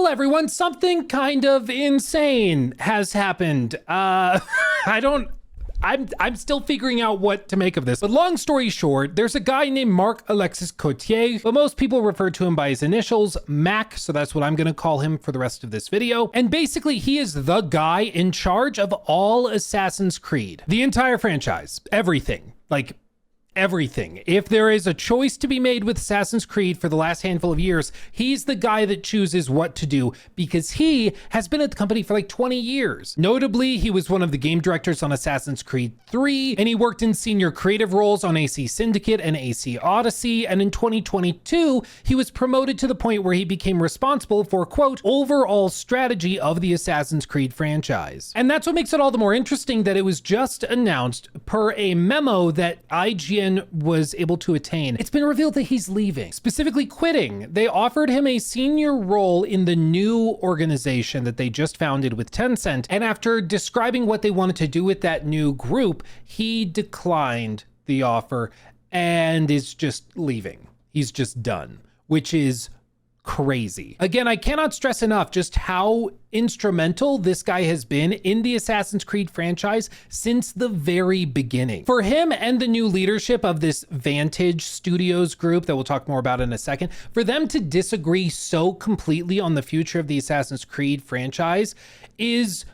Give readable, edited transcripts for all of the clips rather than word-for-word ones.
Well, everyone, something kind of insane has happened. I'm still figuring out what to make of this. But long story short, there's a guy named Marc Alexis Cotier, but most people refer to him by his initials, Mac, so that's what I'm gonna call him for the rest of this video. And basically, he is the guy in charge of all Assassin's Creed. The entire franchise, everything. Like, everything. If there is a choice to be made with Assassin's Creed for the last handful of years, he's the guy that chooses what to do because he has been at the company for like 20 years. Notably, he was one of the game directors on Assassin's Creed 3, and he worked in senior creative roles on AC Syndicate and AC Odyssey, and in 2022, he was promoted to the point where he became responsible for, quote, overall strategy of the Assassin's Creed franchise. And that's what makes it all the more interesting that it was just announced per a memo that IGN was able to attain. It's been revealed that he's leaving, specifically quitting. They offered him a senior role in the new organization that they just founded with Tencent. And after describing what they wanted to do with that new group, he declined the offer and is just leaving. He's just done, which is crazy. Again, I cannot stress enough just how instrumental this guy has been in the Assassin's Creed franchise since the very beginning. For him and the new leadership of this Vantage Studios group that we'll talk more about in a second, for them to disagree so completely on the future of the Assassin's Creed franchise is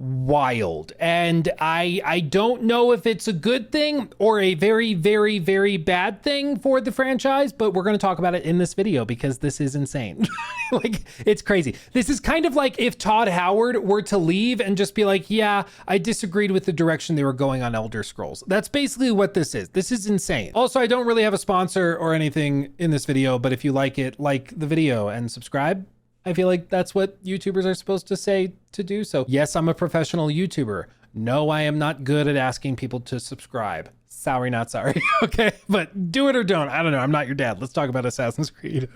wild. And I don't know if it's a good thing or a very, very, very bad thing for the franchise, but we're going to talk about it in this video because this is insane. Like, it's crazy. This is kind of like if Todd Howard were to leave and just be like, yeah, I disagreed with the direction they were going on Elder Scrolls. That's basically what this is. This is insane. Also, I don't really have a sponsor or anything in this video, but if you like it, like the video and subscribe. I feel like that's what YouTubers are supposed to say to do. So yes, I'm a professional YouTuber. No, I am not good at asking people to subscribe. Sorry, not sorry. Okay, but do it or don't. I don't know. I'm not your dad. Let's talk about Assassin's Creed.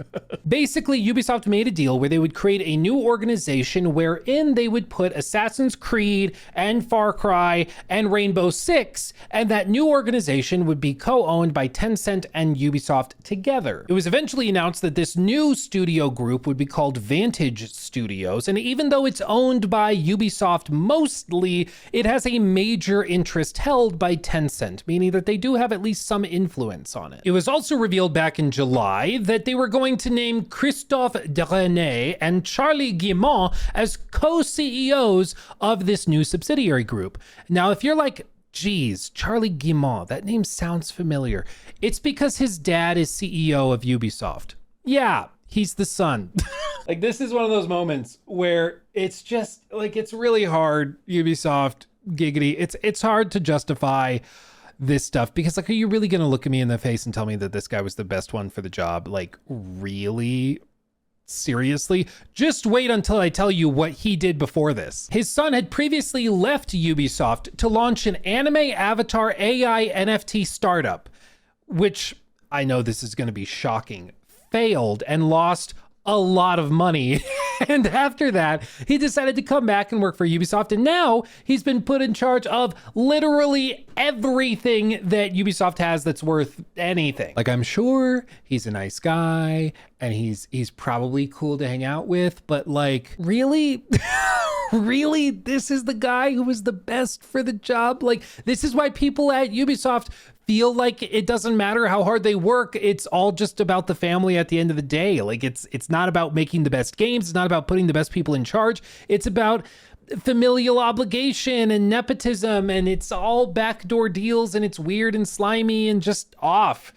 Basically, Ubisoft made a deal where they would create a new organization wherein they would put Assassin's Creed and Far Cry and Rainbow Six, and that new organization would be co-owned by Tencent and Ubisoft together. It was eventually announced that this new studio group would be called Vantage Studios, and even though it's owned by Ubisoft mostly, it has a major interest held by Tencent, meaning that they do have at least some influence on it. It was also revealed back in July that they were going to name Christophe Derenay and Charlie Guillemot as co-CEOs of this new subsidiary group. Now, if you're like, geez, Charlie Guillemot, that name sounds familiar, it's because his dad is CEO of Ubisoft. Yeah, he's the son. Like, this is one of those moments where it's just like, it's really hard, Ubisoft, giggity. It's hard to justify this stuff because, like, are you really going to look at me in the face and tell me that this guy was the best one for the job? Like, really? Seriously? Just wait until I tell you what he did before this. His son had previously left Ubisoft to launch an anime avatar AI NFT startup, which I know this is going to be shocking, failed and lost a lot of money. And after that, he decided to come back and work for Ubisoft. And now he's been put in charge of literally everything that Ubisoft has that's worth anything. Like, I'm sure he's a nice guy and he's probably cool to hang out with, but like, really? Really? This is the guy who was the best for the job? Like, this is why people at Ubisoft feel like it doesn't matter how hard they work. It's all just about the family at the end of the day. Like, it's not about making the best games. It's not about putting the best people in charge. It's about familial obligation and nepotism, and it's all backdoor deals, and it's weird and slimy and just off.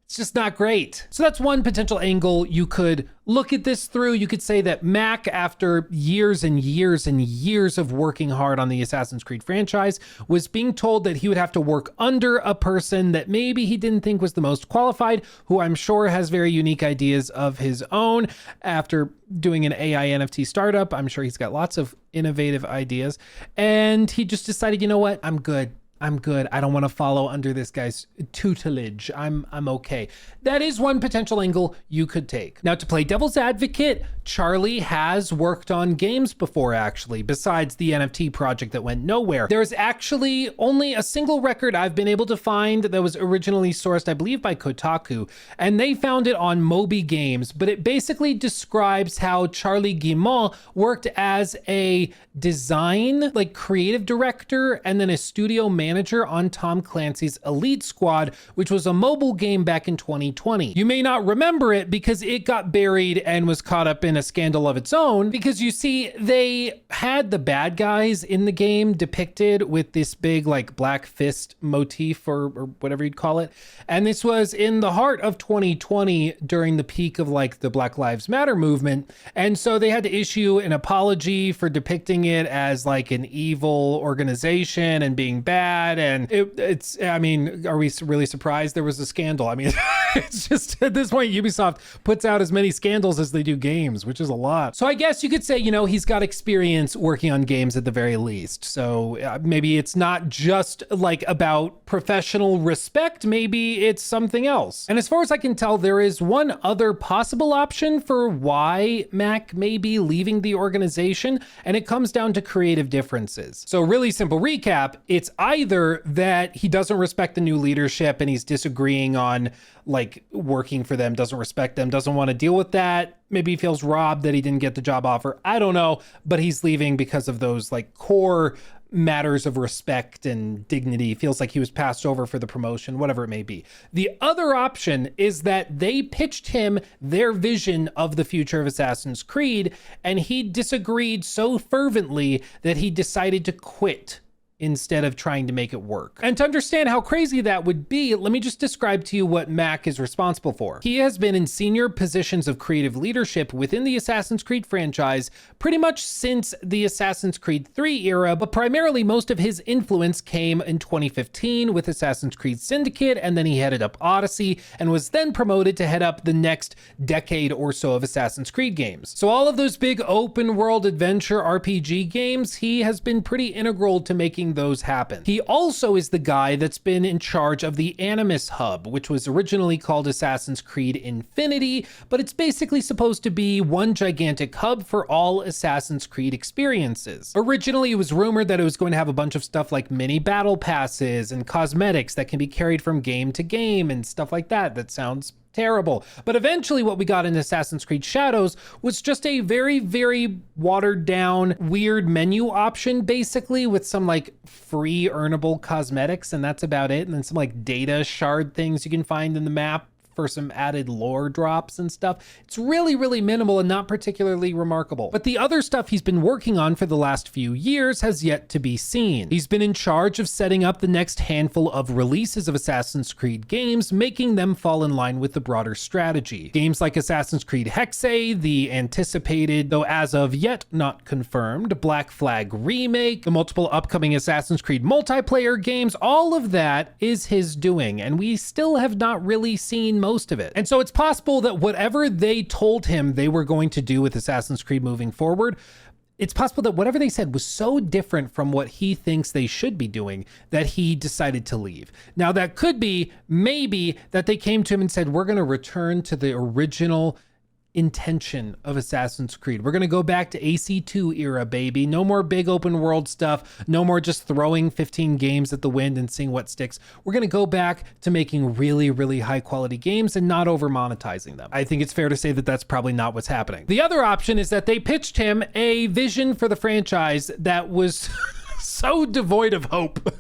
It's just not great. So that's one potential angle you could look at this through. You could say that Mac, after years and years and years of working hard on the Assassin's Creed franchise, was being told that he would have to work under a person that maybe he didn't think was the most qualified, who I'm sure has very unique ideas of his own. After doing an AI NFT startup, I'm sure he's got lots of innovative ideas. And he just decided, you know what? I'm good. I'm good. I don't want to follow under this guy's tutelage. I'm okay. That is one potential angle you could take. Now, to play devil's advocate, Charlie has worked on games before, actually, besides the NFT project that went nowhere. There's actually only a single record I've been able to find that was originally sourced, I believe, by Kotaku, and they found it on Moby Games, but it basically describes how Charlie Guillemot worked as a design, like creative director, and then a studio manager on Tom Clancy's Elite Squad, which was a mobile game back in 2020. You may not remember it because it got buried and was caught up in a scandal of its own, because you see, they had the bad guys in the game depicted with this big like black fist motif or whatever you'd call it. And this was in the heart of 2020 during the peak of like the Black Lives Matter movement. And so they had to issue an apology for depicting it as like an evil organization and being bad. And it's, I mean, are we really surprised there was a scandal? I mean, it's just at this point, Ubisoft puts out as many scandals as they do games, which is a lot. So I guess you could say, you know, he's got experience working on games at the very least. So maybe it's not just like about professional respect, maybe it's something else. And as far as I can tell, there is one other possible option for why Mac may be leaving the organization, and it comes down to creative differences. So really simple recap, it's either that he doesn't respect the new leadership and he's disagreeing on like working for them, doesn't respect them, doesn't want to deal with that. Maybe he feels robbed that he didn't get the job offer. I don't know, but he's leaving because of those like core matters of respect and dignity. Feels like he was passed over for the promotion, whatever it may be. The other option is that they pitched him their vision of the future of Assassin's Creed, and he disagreed so fervently that he decided to quit instead of trying to make it work. And to understand how crazy that would be, let me just describe to you what Mac is responsible for. He has been in senior positions of creative leadership within the Assassin's Creed franchise pretty much since the Assassin's Creed 3 era, but primarily most of his influence came in 2015 with Assassin's Creed Syndicate, and then he headed up Odyssey and was then promoted to head up the next decade or so of Assassin's Creed games. So all of those big open world adventure RPG games, he has been pretty integral to making those happen. He also is the guy that's been in charge of the Animus Hub, which was originally called Assassin's Creed Infinity, but it's basically supposed to be one gigantic hub for all Assassin's Creed experiences. Originally, it was rumored that it was going to have a bunch of stuff like mini battle passes and cosmetics that can be carried from game to game and stuff like that. That sounds terrible. But eventually what we got in Assassin's Creed Shadows was just a very, very watered down, weird menu option, basically, with some like free earnable cosmetics, and that's about it. And then some like data shard things you can find in the map for some added lore drops and stuff. It's really, really minimal and not particularly remarkable. But the other stuff he's been working on for the last few years has yet to be seen. He's been in charge of setting up the next handful of releases of Assassin's Creed games, making them fall in line with the broader strategy. Games like Assassin's Creed Hexe, the anticipated, though as of yet not confirmed, Black Flag Remake, the multiple upcoming Assassin's Creed multiplayer games, all of that is his doing, and we still have not really seen most of it. And so it's possible that whatever they told him they were going to do with Assassin's Creed moving forward, it's possible that whatever they said was so different from what he thinks they should be doing that he decided to leave. Now, that could be maybe that they came to him and said, we're going to return to the original intention of Assassin's Creed. We're going to go back to AC2 era, baby. No more big open world stuff. No more just throwing 15 games at the wind and seeing what sticks. We're going to go back to making really, really high quality games and not over monetizing them. I think it's fair to say that that's probably not what's happening. The other option is that they pitched him a vision for the franchise that was so devoid of hope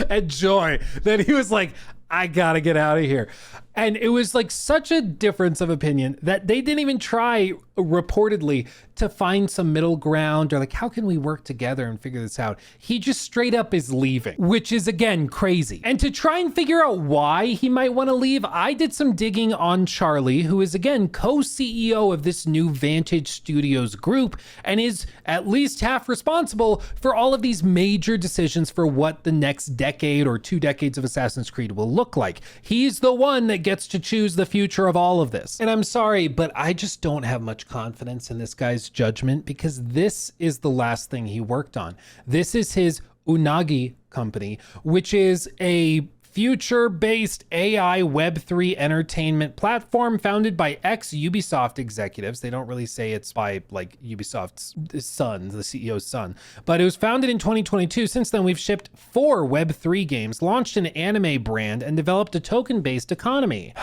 and joy that he was like, I gotta get out of here. And it was like such a difference of opinion that they didn't even try, reportedly, to find some middle ground or like, how can we work together and figure this out? He just straight up is leaving, which is again crazy. And to try and figure out why he might want to leave, I did some digging on Charlie, who is again co-CEO of this new Vantage Studios group and is at least half responsible for all of these major decisions for what the next decade or 2 decades of Assassin's Creed will look like. He's the one that gets to choose the future of all of this. And I'm sorry, but I just don't have much confidence in this guy's judgment because this is the last thing he worked on. This is his Unagi company, which is a future-based AI Web3 entertainment platform founded by ex-Ubisoft executives. They don't really say it's by like Ubisoft's son, the CEO's son, but it was founded in 2022. Since then, we've shipped 4 Web3 games, launched an anime brand, and developed a token-based economy.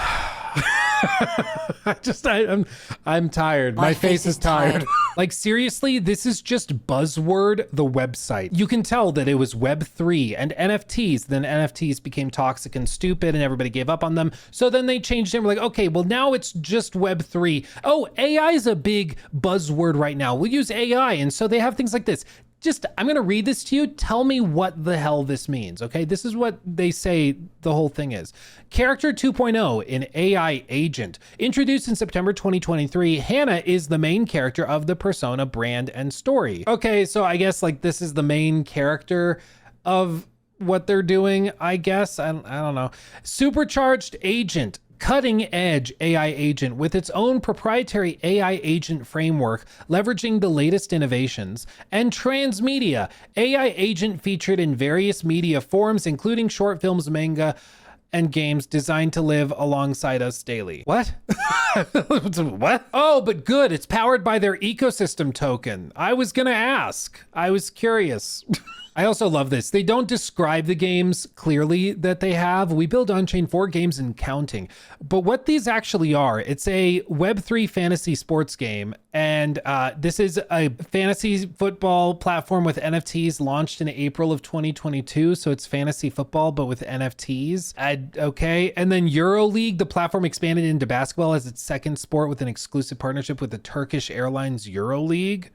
I'm tired. My face is tired. Like, seriously, this is just buzzword the website. You can tell that it was Web3 and NFTs. Then NFTs became toxic and stupid and everybody gave up on them. So then they changed it. We're like, okay, well now it's just Web3. Oh, AI is a big buzzword right now. We'll use AI. And so they have things like this. I'm going to read this to you. Tell me what the hell this means, okay? This is what they say the whole thing is. Character 2.0, an AI agent. Introduced in September 2023, Hannah is the main character of the persona brand and story. Okay, so I guess like this is the main character of what they're doing, I guess. I don't know. Supercharged agent. Cutting edge AI agent with its own proprietary AI agent framework, leveraging the latest innovations. And transmedia, AI agent featured in various media forms, including short films, manga, and games designed to live alongside us daily. What? What? Oh, but good. It's powered by their ecosystem token. I was gonna ask. I was curious. I also love this. They don't describe the games clearly that they have. We build on-chain 4 games and counting. But what these actually are, it's a Web3 fantasy sports game. And this is a fantasy football platform with NFTs launched in April of 2022. So it's fantasy football, but with NFTs. Okay. And then EuroLeague, the platform expanded into basketball as its second sport with an exclusive partnership with the Turkish Airlines EuroLeague.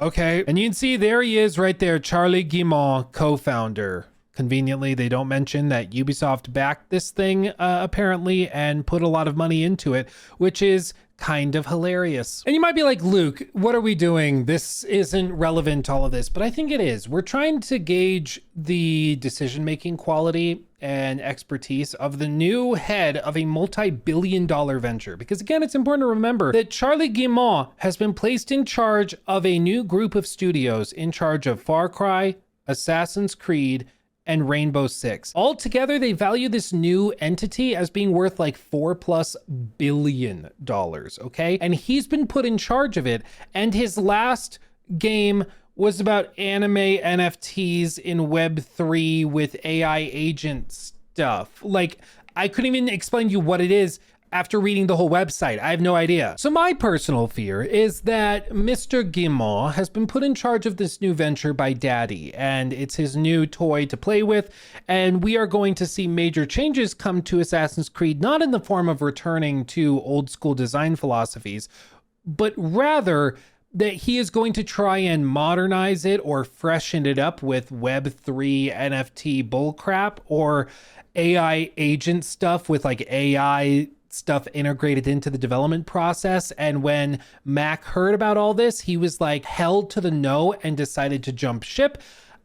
Okay, and you can see there he is right there, Charlie Guimont, co-founder. Conveniently, they don't mention that Ubisoft backed this thing apparently and put a lot of money into it, which is kind of hilarious. And you might be like, Luke, what are we doing? This isn't relevant to all of this, but I think it is. We're trying to gauge the decision-making quality and expertise of the new head of a multi-billion-dollar venture. Because again, it's important to remember that Charlie Guimont has been placed in charge of a new group of studios in charge of Far Cry, Assassin's Creed, and Rainbow Six. Altogether, they value this new entity as being worth like $4+ billion, okay? And he's been put in charge of it, and his last game was about anime NFTs in Web3 with AI agent stuff. Like, I couldn't even explain to you what it is after reading the whole website. I have no idea. So my personal fear is that Mr. Guimont has been put in charge of this new venture by Daddy, and it's his new toy to play with, and we are going to see major changes come to Assassin's Creed, not in the form of returning to old school design philosophies, but rather that he is going to try and modernize it or freshen it up with Web3 NFT bullcrap or AI agent stuff with like AI stuff integrated into the development process. And when Mac heard about all this, he was like held to the no and decided to jump ship.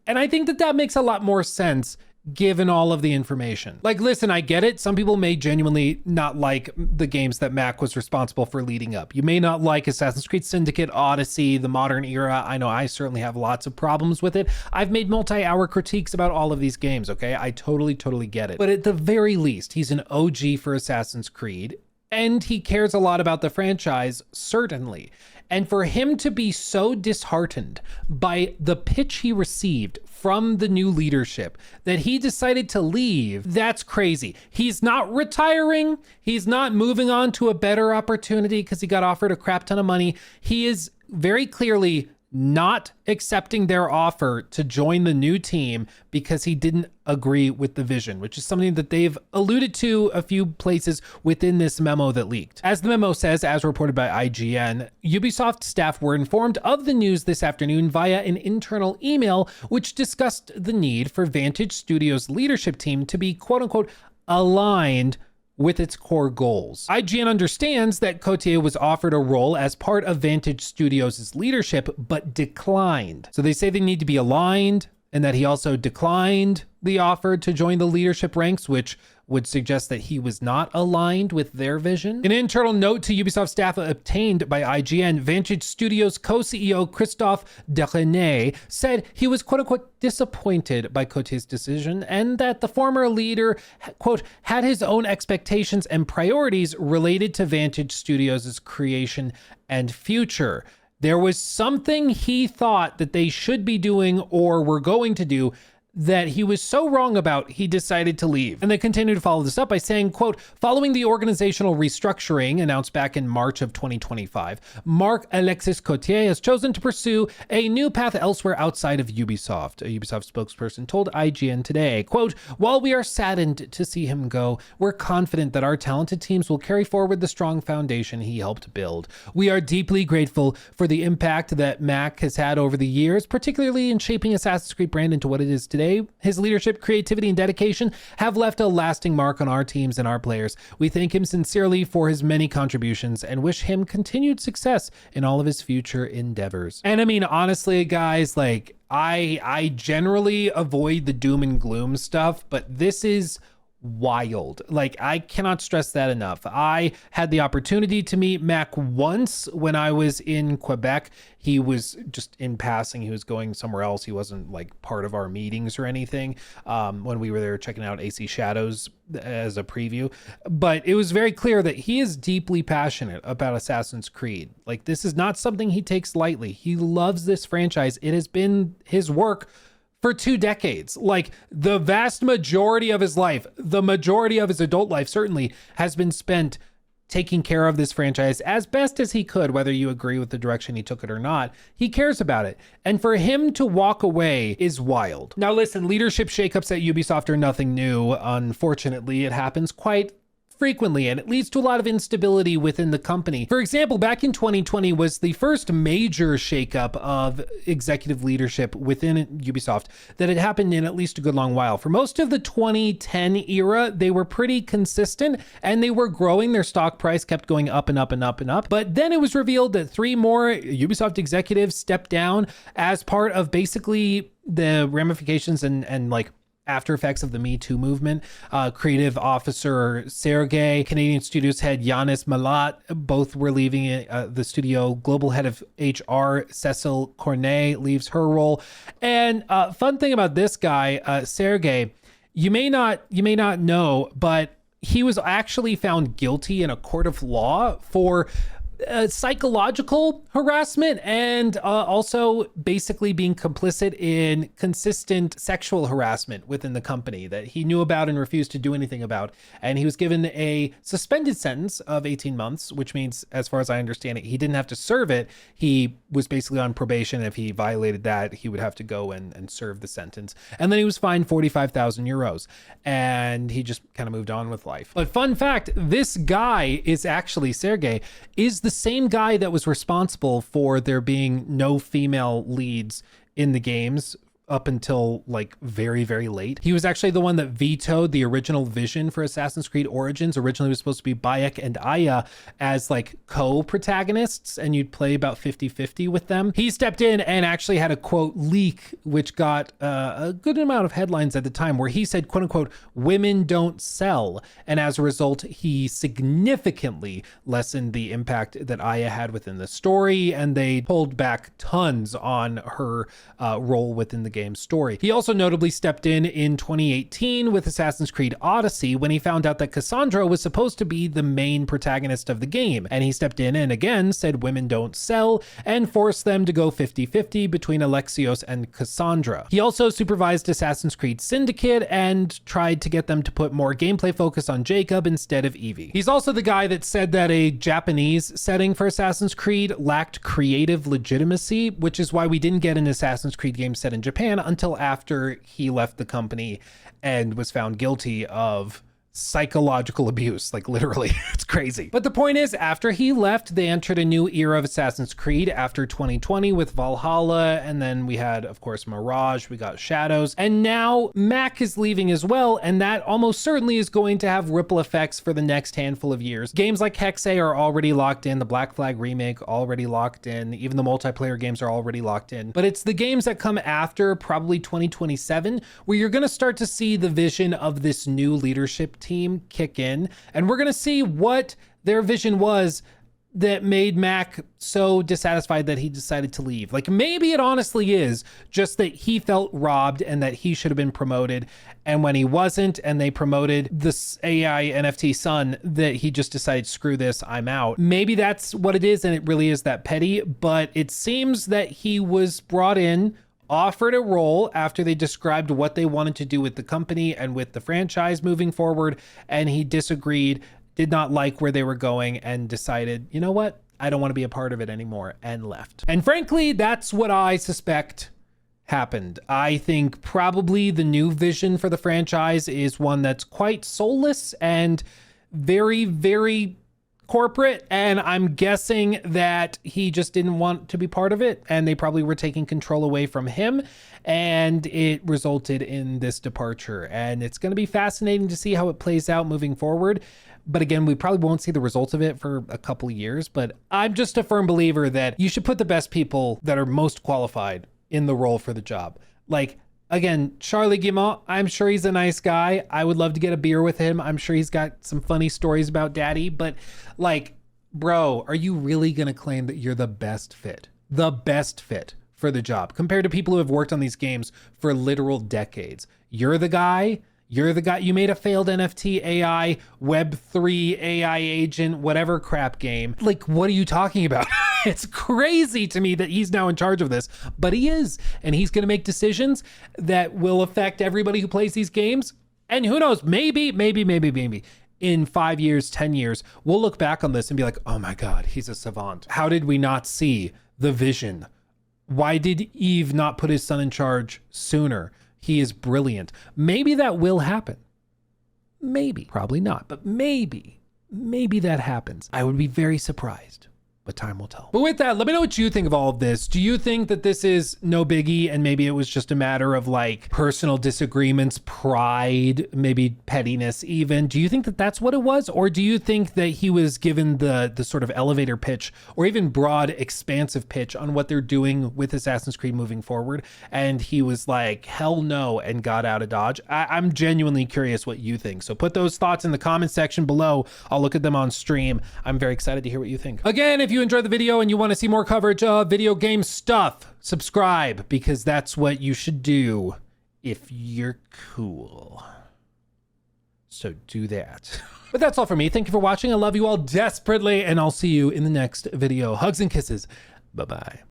And I think that that makes a lot more sense given all of the information. Like, listen, I get it. Some people may genuinely not like the games that Mac was responsible for leading up. You may not like Assassin's Creed Syndicate, Odyssey, the modern era. I know I certainly have lots of problems with it. I've made multi-hour critiques about all of these games, okay? I totally get it. But at the very least, he's an OG for Assassin's Creed, and he cares a lot about the franchise, certainly. And for him to be so disheartened by the pitch he received from the new leadership that he decided to leave, that's crazy. He's not retiring. He's not moving on to a better opportunity because he got offered a crap ton of money. He is very clearly not accepting their offer to join the new team because he didn't agree with the vision, which is something that they've alluded to a few places within this memo that leaked. As the memo says, as reported by IGN, Ubisoft staff were informed of the news this afternoon via an internal email, which discussed the need for Vantage Studios' leadership team to be quote unquote aligned with its core goals. IGN understands that Cotier was offered a role as part of Vantage Studios' leadership, but declined. So they say they need to be aligned, and that he also declined the offer to join the leadership ranks, which would suggest that he was not aligned with their vision. An internal note to Ubisoft staff obtained by IGN, Vantage Studios co-CEO Christophe Derenay said he was quote-unquote disappointed by Cotier's decision and that the former leader, quote, had his own expectations and priorities related to Vantage Studios' creation and future. There was something he thought that they should be doing or were going to do that he was so wrong about, he decided to leave. And they continue to follow this up by saying, quote, following the organizational restructuring announced back in March of 2025, Marc-Alexis Cotier has chosen to pursue a new path elsewhere outside of Ubisoft. A Ubisoft spokesperson told IGN today, quote, while we are saddened to see him go, we're confident that our talented teams will carry forward the strong foundation he helped build. We are deeply grateful for the impact that Mac has had over the years, particularly in shaping Assassin's Creed brand into what it is today. His leadership, creativity, and dedication have left a lasting mark on our teams and our players. We thank him sincerely for his many contributions and wish him continued success in all of his future endeavors. And I mean, honestly, guys, like I generally avoid the doom and gloom stuff, but this is wild. Like, I cannot stress that enough. I had the opportunity to meet Mac once when I was in Quebec. He was just in passing. He was going somewhere else. He wasn't like part of our meetings or anything when we were there checking out AC Shadows as a preview. But it was very clear that he is deeply passionate about Assassin's Creed. Like, this is not something he takes lightly. He loves this franchise. It has been his work for 2 decades. Like, the vast majority of his life, the majority of his adult life certainly, has been spent taking care of this franchise as best as he could, whether you agree with the direction he took it or not. He cares about it. And for him to walk away is wild. Now listen, leadership shakeups at Ubisoft are nothing new. Unfortunately, it happens quite frequently, and it leads to a lot of instability within the company. For example, back in 2020 was the first major shakeup of executive leadership within Ubisoft that had happened in at least a good long while. For most of the 2010 era, they were pretty consistent and they were growing. Their stock price kept going up and up and up and up. But then it was revealed that 3 more Ubisoft executives stepped down as part of basically the ramifications and like after effects of the Me Too movement. Creative officer Sergey, Canadian Studios head Yanis Malat, both were leaving the studio. Global head of HR Cecil Cornet leaves her role. And fun thing about this guy, Sergey, you may not know, but he was actually found guilty in a court of law for psychological harassment and also basically being complicit in consistent sexual harassment within the company that he knew about and refused to do anything about. And he was given a suspended sentence of 18 months, which means, as far as I understand it, he didn't have to serve it. He was basically on probation. If he violated that, he would have to go and serve the sentence. And then he was fined 45,000 euros. And he just kind of moved on with life. But fun fact, this guy is actually, Sergey, is the same guy that was responsible for there being no female leads in the games up until like very, very late. He was actually the one that vetoed the original vision for Assassin's Creed Origins. Originally it was supposed to be Bayek and Aya as like co-protagonists, and you'd play about 50-50 with them. He stepped in and actually had a quote leak, which got a good amount of headlines at the time, where he said, quote unquote, women don't sell. And as a result, he significantly lessened the impact that Aya had within the story, and they pulled back tons on her role within the game story. He also notably stepped in 2018 with Assassin's Creed Odyssey when he found out that Cassandra was supposed to be the main protagonist of the game. And he stepped in and again said women don't sell and forced them to go 50-50 between Alexios and Cassandra. He also supervised Assassin's Creed Syndicate and tried to get them to put more gameplay focus on Jacob instead of Evie. He's also the guy that said that a Japanese setting for Assassin's Creed lacked creative legitimacy, which is why we didn't get an Assassin's Creed game set in Japan until after he left the company and was found guilty of psychological abuse, like literally. It's crazy. But the point is, after he left, they entered a new era of Assassin's Creed after 2020 with Valhalla, and then we had, of course, Mirage, we got Shadows, and now Mac is leaving as well, and that almost certainly is going to have ripple effects for the next handful of years. Games like Hexe are already locked in, the Black Flag remake already locked in, even the multiplayer games are already locked in, but it's the games that come after, probably 2027, where you're going to start to see the vision of this new leadership leadership team kick in, and we're going to see what their vision was that made Mac so dissatisfied that he decided to leave. Like, maybe it honestly is just that he felt robbed and that he should have been promoted, and when he wasn't and they promoted this AI NFT son, that he just decided, screw this, I'm out. Maybe that's what it is, and it really is that petty. But it seems that he was brought in, offered a role after they described what they wanted to do with the company and with the franchise moving forward, and he disagreed, did not like where they were going, and decided, you know what? I don't want to be a part of it anymore, and left. And frankly, that's what I suspect happened. I think probably the new vision for the franchise is one that's quite soulless and very, very corporate, and I'm guessing that he just didn't want to be part of it, and they probably were taking control away from him, and it resulted in this departure. And it's going to be fascinating to see how it plays out moving forward. But again, we probably won't see the results of it for a couple years. But I'm just a firm believer that you should put the best people that are most qualified in the role for the job. Like, again, Charlie Guimont, I'm sure he's a nice guy. I would love to get a beer with him. I'm sure he's got some funny stories about daddy. But like, bro, are you really going to claim that you're the best fit for the job compared to people who have worked on these games for literal decades? You're the guy. You made a failed NFT AI, Web3 AI agent, whatever crap game. Like, what are you talking about? It's crazy to me that he's now in charge of this, but he is. And he's going to make decisions that will affect everybody who plays these games. And who knows, maybe in 5 years, 10 years, we'll look back on this and be like, oh my God, he's a savant. How did we not see the vision? Why did Eve not put his son in charge sooner? He is brilliant. Maybe that will happen. Maybe. Probably not, but maybe that happens. I would be very surprised, but time will tell. But with that, let me know what you think of all of this. Do you think that this is no biggie and maybe it was just a matter of like personal disagreements, pride, maybe pettiness even? Do you think that that's what it was? Or do you think that he was given the sort of elevator pitch or even broad, expansive pitch on what they're doing with Assassin's Creed moving forward, and he was like, hell no, and got out of Dodge? I'm genuinely curious what you think. So put those thoughts in the comment section below. I'll look at them on stream. I'm very excited to hear what you think. Again, if you enjoyed the video and you want to see more coverage of video game stuff, subscribe, because that's what you should do if you're cool. So do that. But that's all for me. Thank you for watching. I love you all desperately, and I'll see you in the next video. Hugs and kisses. Bye-bye.